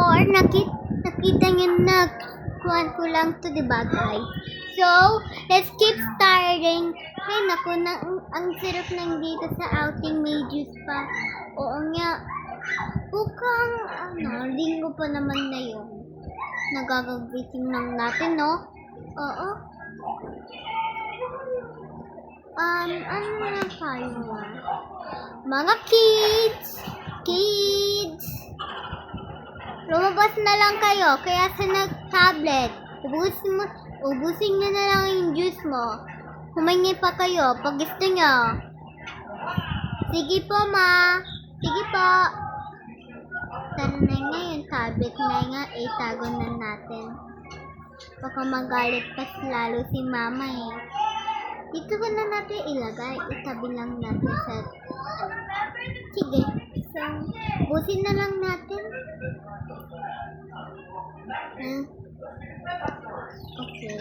or nakita nyo na kuhan ko lang to, diba guys? So, let's keep starting. Ay, naku, ang sarap lang dito sa outing, may juice pa. Oo nga, bukang, linggo pa naman na yun. Nagagabriting lang natin, no? Oo. Ano na tayo? Mga kids! Lumabas na lang kayo, kaya sa nag-tablet, ubusin nyo na lang yung juice mo. Humingi pa kayo pag gusto nyo. Sige po, ma. Sige po. Tara na nga yung tablet na nga, itago na natin. Baka magalit pa lalo si mama eh. Dito ko na natin ilagay. Itabi lang natin sa... Sige. So, busin na lang natin. Okay.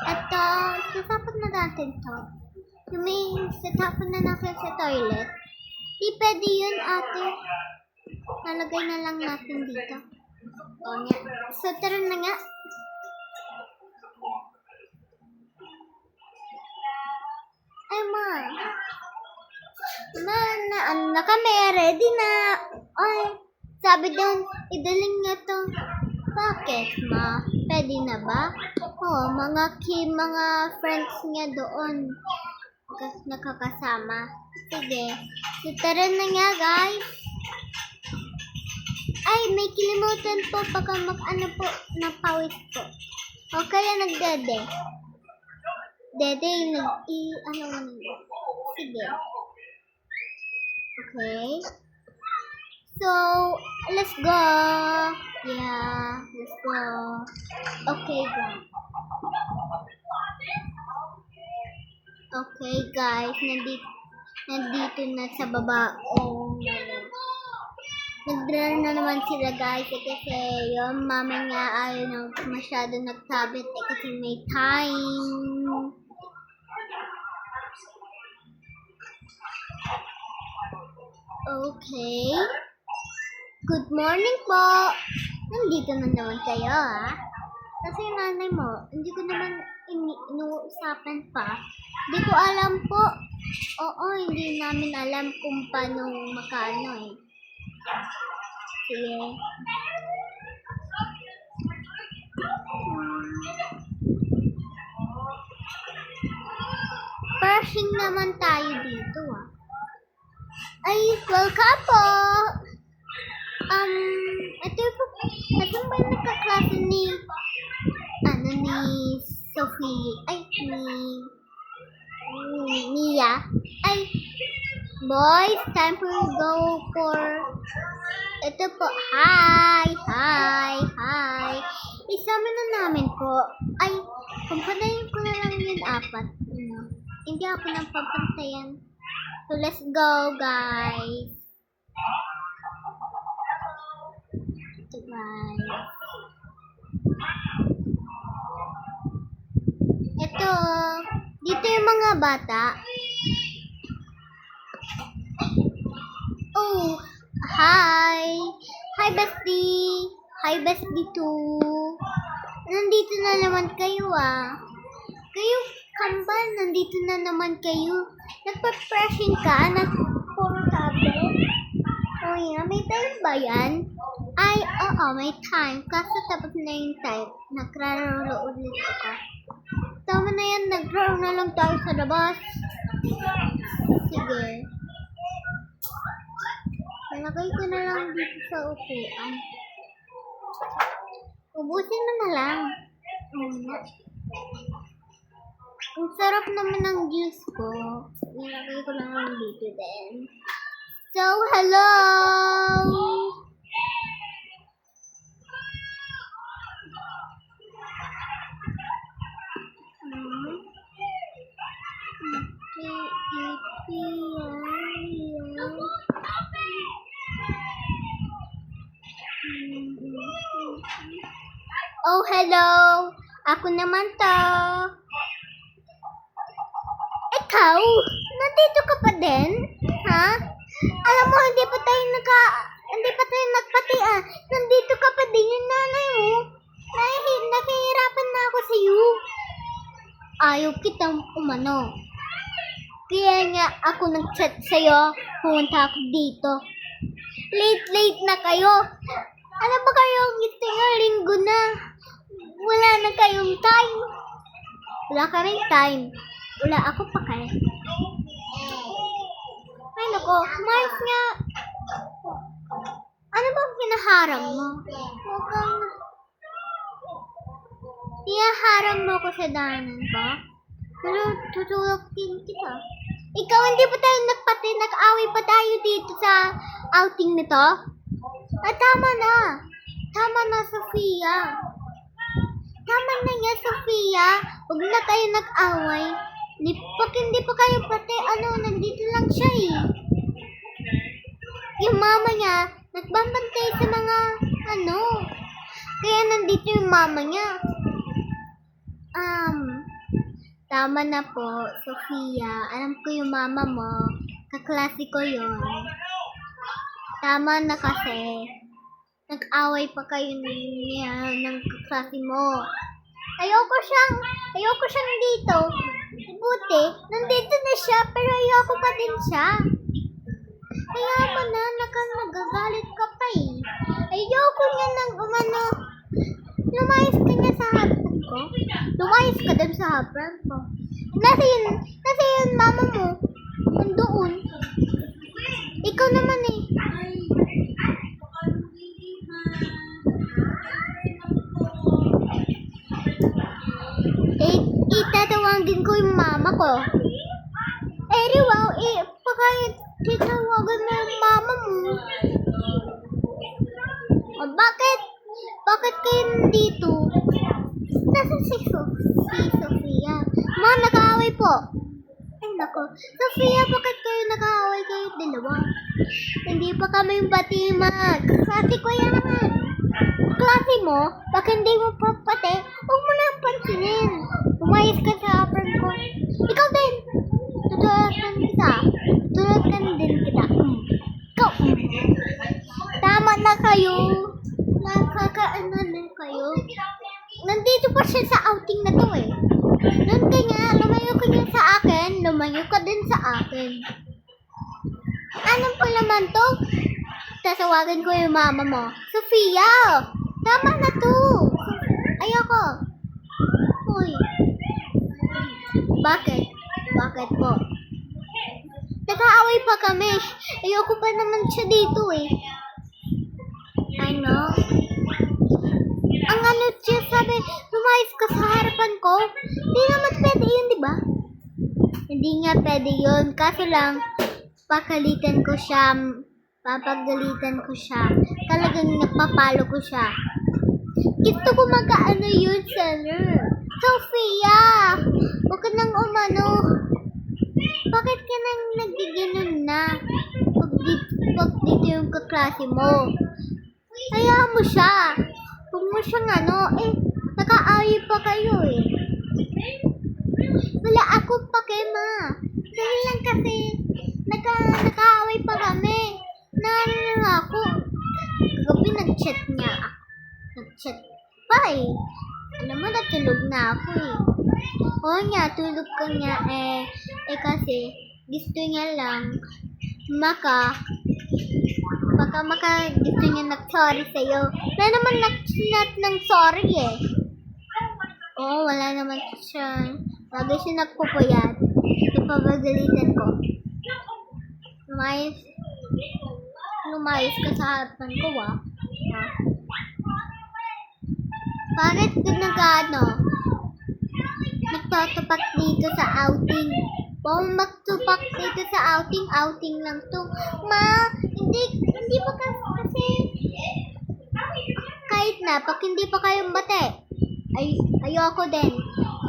Ito, sasapot na natin to. Satapon na natin sa toilet. Di pwede yun, ate. Nalagay na lang natin dito. O nga. So, tara na nga. Ay, ma. Na kami. Ready na. Ay, sabi doon, idaling nga to. Bakit, ma? Pwede na ba? Oo, mga friends niya doon. Nakakasama. Sige. So, tara na nga, guys. Ay, may kilimutan po baka po, napawit po. O kaya nagdede. Dede, sige. Okay. So, let's go. Yeah, let's go. Okay, guys. Okay, guys. Nandito na sa baba. Nag-draw na naman sila guys kasi yung mama niya ayaw na masyado nag-tablet kasi may time. Okay. Good morning po. Nandito na naman kayo Kasi yung nanay mo, hindi ko naman inuusapan pa. Hindi ko alam po. Oo, hindi namin alam kung paano makano Sige. Brushing naman tayo dito Ay, welcome po! Ito ba nagkaklase ni Sophie? Ay, ni Mia? Ay, boys, time to go for... Ito po, hi! Isama na namin po. Ay, pampanayin ko na lang yung 4. Hindi ako nang papantayan. So, let's go, guys. Ito, guys. Ito, dito yung mga bata. Oh, hi! Hi, bestie! Hi, bestie too! Nandito na naman kayo Kayo, kambal, nandito na naman kayo. Nagpa-pressing ka? Puro tablet? Oh yeah, may time ba yan? Ay, oo, may time. Kaso tapos na yung time. Nagraro ulit ako. Tama na yan, nagraro na lang tayo sa labas. Sige. Nalagay ko na lang dito sa upuan. Ubusin mo na lang. Ang sarap naman ng juice ko. Nilagay ko lang dito din. So, hello! Oh, hello! Ako naman to. Ikaw? Nandito ka pa din? Ha? Alam mo, hindi pa tayo nagpatian. Nandito ka pa din yung nanay mo. Nahihirapan na ako sa'yo. Ayaw kitang umano. Kaya nga ako nag-chat sa'yo, pumunta ako dito. Late na kayo. Ano ba kayong linggo na? Wala na kayong time. Wala ka rin time. Wala ako pa kaya. Ay nako, Mars nga. Ano bang pinaharang mo? Mukhang pinaharang mo ko sa daanan ko. Pero tutulog din kita. Ikaw, hindi pa tayo nag-away pa tayo dito sa outing nito? Ah, tama na. Tama na, Sofia. Tama na nga, Sofia. Huwag na tayo nag-away. Hindi pa kayo pati, nandito lang siya eh. Yung mama niya, nagbabantay sa mga, kaya nandito yung mama niya. Tama na po, Sofia. Alam ko yung mama mo. Kaklase ko yun. Tama na kasi. Nag-away pa kayo niya ng kaklase mo. Ayoko siyang dito. Buti, nandito na siya, pero ayoko pa din siya. Kaya ako na, nagagalit ka pa eh. Ayoko niya ng lumayas ka niya sa harapan ko. Lumayas ka din sa harapan ko. Nasa yun, mama mo. Nandoon. Ikaw naman eh. Itatawagin ko yung mama ko. Titawagan mo yung mama mo. Bakit? Bakit kayo nandito? Nasaan si Sofia? Ma, nag-aaway po. Ay, nako. Sofia, bakit kayo nag-aaway kayo dalawa? Hindi pa kami bati, ma. Klase ko yan. Klase mo? Bakit hindi mo pa pati? Huwag mo na pansinin. Umayos ka sa apron ko. Ikaw din. Tutulakan kita. Tutulakan din kita. Ikaw. Tama na kayo. Nakakaano na kayo. Nandito pa siya sa outing na to eh. Noon kanya, lumayo ka niya sa akin. Lumayo ka din sa akin. Anong pa naman to? Tasawagan ko yung mama mo. Sofia! Tama na to. Ayoko. Uy. Bakit? Bakit po? Nag-aaway pa kami. Ayoko pa naman siya dito eh. Ano? Ang siya sabi, lumayas ka sa harapan ko. Hindi naman pwede yun, di ba? Hindi nga pwede yun. Kaso lang, papagalitan ko siya. Talagang napapalo ko siya. Gusto ko mag-ano yun, Seller. Sofia! Huwag ka nang umano. Bakit ka nang nagiginon na? Pag dito yung kaklase mo. Hayaan mo siya. Huwag mo siyang naka-away pa kayo eh. Wala ako pa kay ma. Dahil lang kasi, naka-away pa kami. Naalala ako. Kagabi nag-chat niya ako. Nag-chat pa eh. Alam mo, natulog na ako eh. Oo nga, tulog ko niya kasi gusto niya lang gusto niya nag-sorry sa'yo. Wala naman nag-chat ng sorry eh. Oo, wala naman siya. Lagi siya nagpupuyat. Ipabagalitan ko. Lumayas ka sa harapan ko ah. Bakit ka nagtatapat dito sa outing? Huwag magtupak dito sa outing lang to. Ma, hindi pa kasi kahit na, pag hindi pa kayong bate, ayoko din.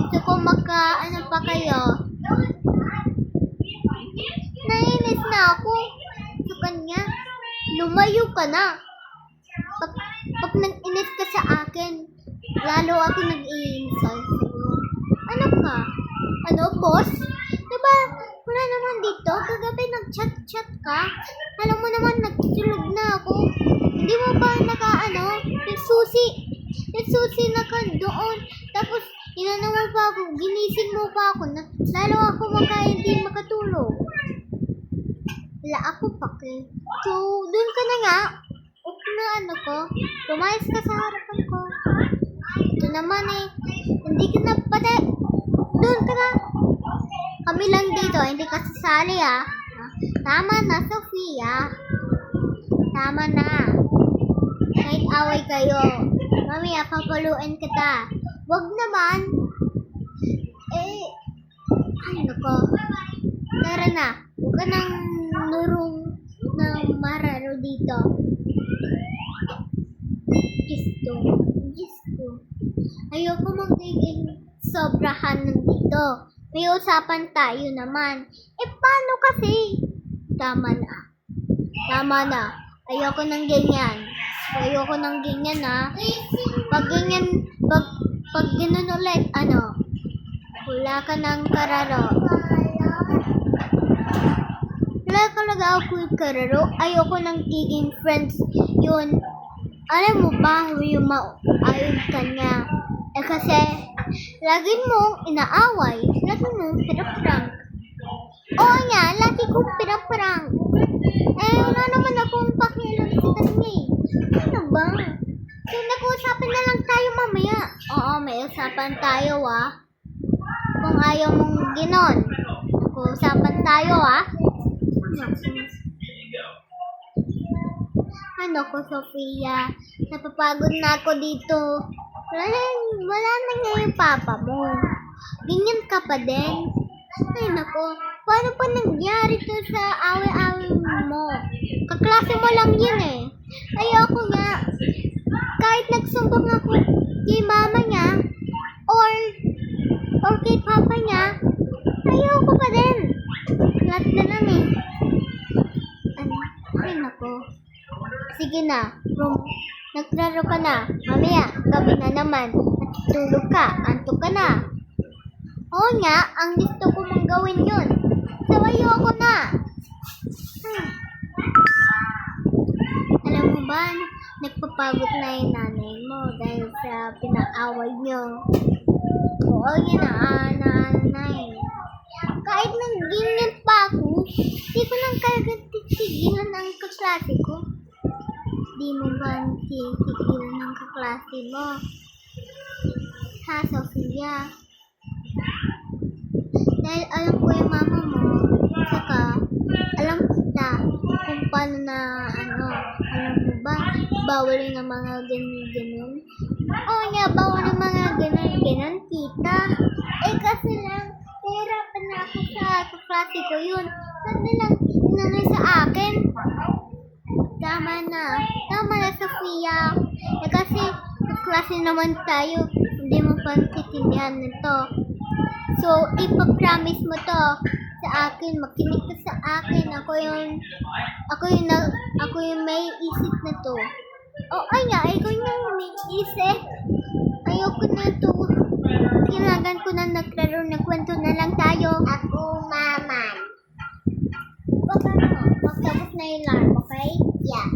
Gusto ko pa kayo. Nainis na ako sa kanya. Lumayo ka na. Pag nag-inis ka sa akin, lalo ako nag-i-insult sa'yo. Ano ka? Ano, boss? Diba, Wala naman dito. Kagabi nag-chat-chat ka. Alam mo naman, nagtulog na ako. Hindi mo ba nagsusi na ka doon. Tapos, inano mo pa ako, ginising mo pa ako. Lalo ako hindi makatulog. Wala ako pake. So, doon ka na nga. Lumayas ka sa harapan ko. Ito naman hindi ka na pati. Doon ka na. Kami lang dito, hindi ka sasali Tama na, Sofia. Tama na. Kahit away kayo. Mami, papaluin kita. Wag naman. Nako. Tara na. Huwag ka nang nurong ng mararo dito. Diyos ko. Ayoko magiging sobrahan nandito. May usapan tayo naman. Paano kasi? Tama na. Ayoko ng ganyan. Pag ganun ulit, wala ka ng kararo. Wala talaga ako yung kararo. Ayoko ng giging friends yun. Alam mo ba yung maayos ka niya? Kasi, lagi mong inaaway. Lagi mong pinaprank. Oo nga, lagi kong pinaprank. Wala naman akong pakialam sa kanya Ano ba? So, nag-uusapan na lang tayo mamaya. Oo, may usapan tayo Kung ayaw mong ginon. Nag-uusapan tayo Ano ko, Sofia? Napapagod na ako dito. Wala na nga yung papa mo. Ganyan ka pa din. Ay, nako. Paano pa nangyari to sa away-away mo? Kaklase mo lang yun Ayoko nga. Kahit nagsumbong ako kay mama niya or kay papa niya, ayoko pa din. Lahat na lang Ay, nako. Sige na. Naglaro ka na. Mamaya, gabi na naman. Natutulog ka. Antok ka na. Oo nga, ang gusto ko mong gawin yun. So, ayoko na. Alam mo ba, nagpapagod na yung nanay mo dahil sa pinaaway niyo. Oo, yun nanay. Kahit nang ganyan pa ako, di ko nang kagad titigilan ang kaklase ko. Di mo ba titigilan ng kaklase mo? Ha, Sofia? Dahil alam ko yung mama mo, saka alam kita kung paano alam mo ba, bawal yung mga ganun. Oo nga, bawal yung mga ganun, tita. Kasi lang, nahirapan na ako sa kaklase ko yun. Kasi lang, inanay sa akin. Tama na, Sofia. Kasi, kaklase naman tayo, hindi mo pantitindihan nito. So, ipapromise mo to sa akin. Makinig ka sa akin. Ako yung may isip na to. Ay nga, ikaw yung may isip. Ayoko na to. Kailangan ko na naglaro. Nagkwento na lang tayo. Ako, mama. Magtapos na yung alarm, okay? Yeah.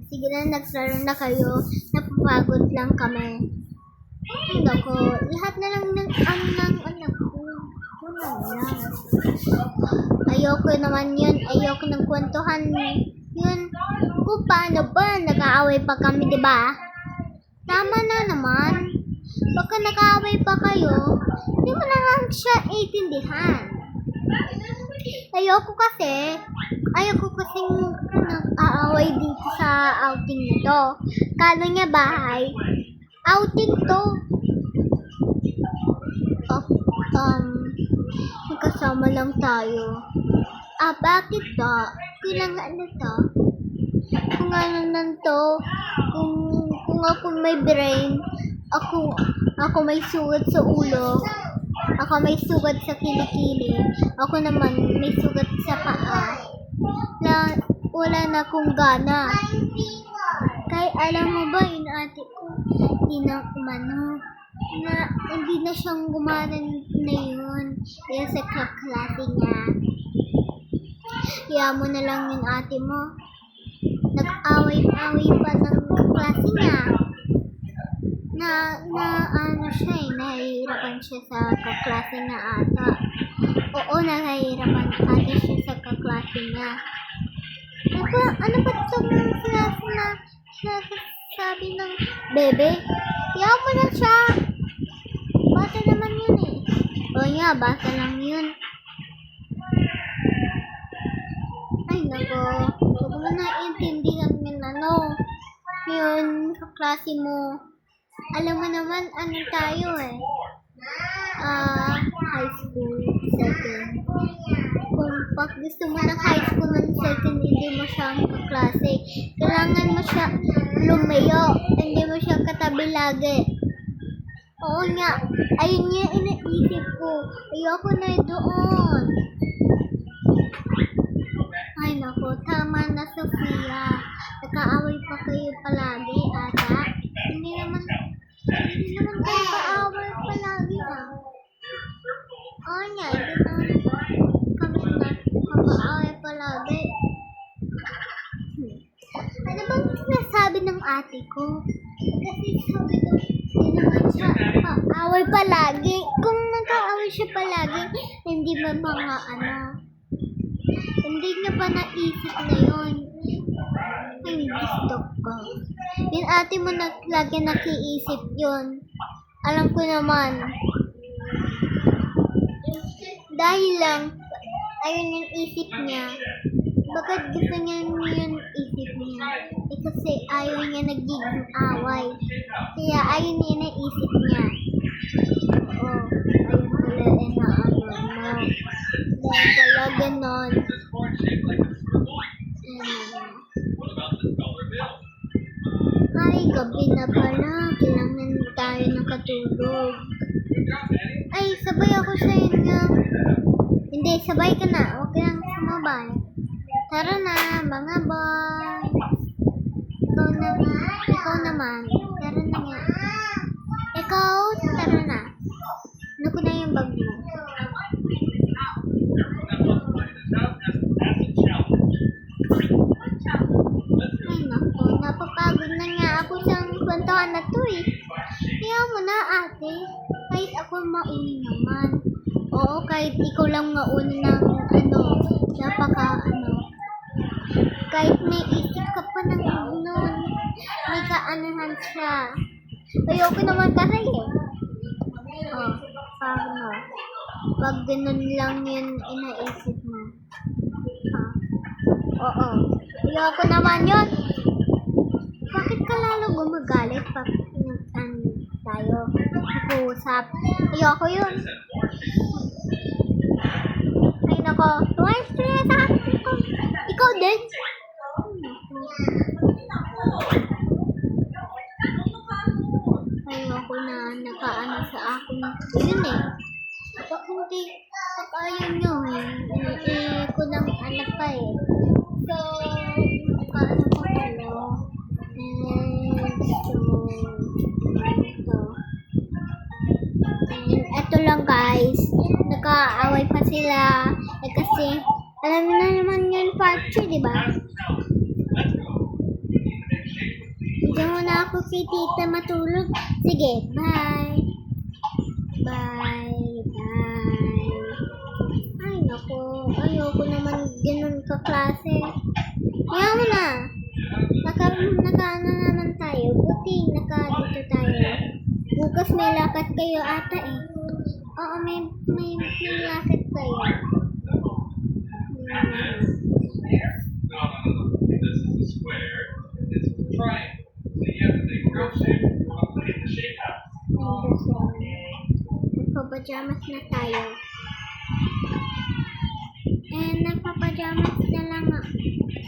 Sige na, naglaro na kayo. Napapagod lang kami. Ay, nako. Lahat na lang ng anak ko. Wala lang. Ayoko naman yun. Ayoko ng kwentuhan yun. Kung paano ba? Nag-aaway pa kami, diba? Tama na naman. Baka nag-aaway pa kayo, hindi mo na lang siya itindihan. Ayoko kasi nag-aaway dito sa outing nito. Kala niya bahay. Outing to. Magkasama lang tayo. Bakit ba? Kailangan na to. Kung ano nanto, kung ako may brain, ako may sugat sa ulo, ako may sugat sa kilikili, ako naman may sugat sa paa, na wala na akong gana. Kaya alam mo ba, yung ate ko, hindi na umano. na hindi na siyang gumana na yun. Dahil sa kaklase niya. Kaya mo na lang yung ate mo. Nag-away-away pa ng kaklase niya. Ano siya eh, nahihirapan siya sa kaklase niya ata. Oo, nahihirapan ate siya sa kaklase niya. Ano ba itong sabi ng bebe? Kaya mo na siya. Bata naman yun eh. O nga, bata lang yun. Ay nako, huwag mo na intindihan yun yun, kaklase mo. Alam mo naman, ano tayo eh. High school second. Kung pag gusto mo ng high school ng second, hindi mo siyang kaklase. Kailangan mo siya lumayo. Hindi mo siya katabi lagi. Oo nga. Ayun nga iniisip ko. Ayoko na doon. Ay naku, tama na Sofia. Nakaaway pa kayo palagi ata. Hindi naman kayo kaaway palagi Oo nga, hindi naman kami nakaaway palagi. Ano bang sinasabi ng ate ko? Kasi sabi ko, hindi naman siya kaaway palagi. Kung nagkaaway siya palagi, hindi ba mga hindi niya pa naisip na yun. Ay, gusto ko. Yung ate mo lagi nakiisip yun. Alam ko naman. Dahil lang, ayun yung isip niya. Bakit gusto niya yun isip niya? Kasi ayaw niya nagiging away. Kaya ayun yung naisip niya. Oo, ayun pala na Dahil pala ganon. Ay, gabi na pala. Kailangan tayo nakatulog. Ay, sabay ako sa inyo. Hindi, sabay ka na. Huwag ka lang sumabay. Tara na, mga boy. Ikaw naman. Tara na nga. Ikaw, tara na. Ano ko na yung bag mo? Ay, naku. Napapagod na nga ako sa kwentuhan na to eh. Kaya mo na ate. Kahit ako mauni naman. Oo, kahit ikaw lang mauni ng kahit may isip ka pa ng noon, may kaanahan siya. Ayoko naman kasi eh. Paano? Pag ganun lang yun inaisip mo. Oo. Ayoko naman yun. Bakit ka lalo gumagalit pag tayo nag-uusap? Ayoko yun. Ay nako, tuwais kaya sa akin ko. Ikaw din. Ayoko na nakaano sa akin. Yun eh. Pag hindi, pag ayaw nyo ko ng anak pa eh. So, nakaano ko kayo. Eto lang guys, nakaaway pa sila kasi alam mo na naman yun part 2, di ba? Diyan muna ako kay tita matulog. Sige, bye. Bye. Ay naku, ayoko naman ganun kaklase. Kaya mo na. Naka-ano naman tayo. Buti naka-dito tayo. Bukas may lakad kayo ata eh. Oo, may lakad kayo. Nagpapajamas na tayo. Nagpapajamas na lang ako.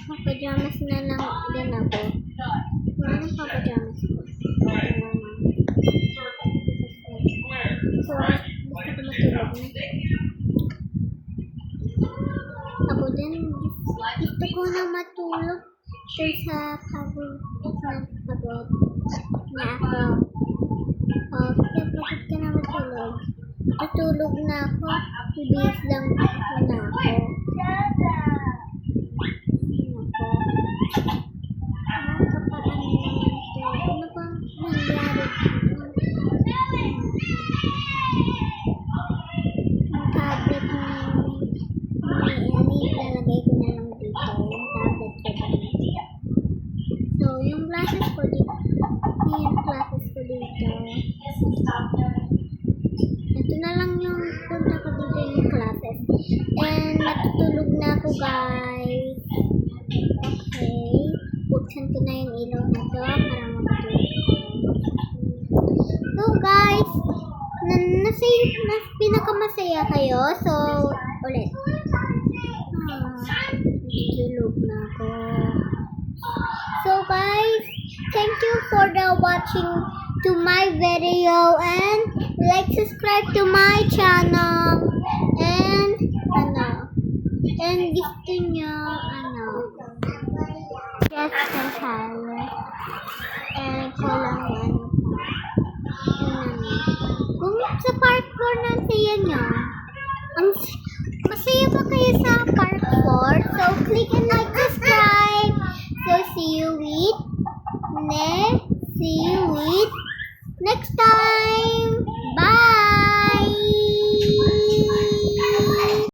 Papajamas na lang din ako. Ano papajamas ko? So, gusto ko matulog na. Ako din, gusto ko na matulog sa pagod na ako. Oh, kaya bakit ka na matulog? Tutulog na ako. Bibihis lang muna ako. Ano bang nangyari? Ang tablet ni Ellie, lalagay ko na lang dito. Yung tablet ko ba? So, yung glasses ko dito. Yung glasses ko dito. Ito na lang yung punta ko dito yung classes. And natutulog na ako, guys. Okay. Buksan ko na yung ilaw na to para makatulog ako. So, guys, pinakamasaya kayo. So, ulit. Tulog na ako. So, guys, thank you for the watching to my video and like, subscribe to my channel and gusto nyo yes, channel and kulang yan kung sa part 4 na saya nyo masaya ba kayo sa part 4? So, click and like, subscribe. So, see you with next time. Bye!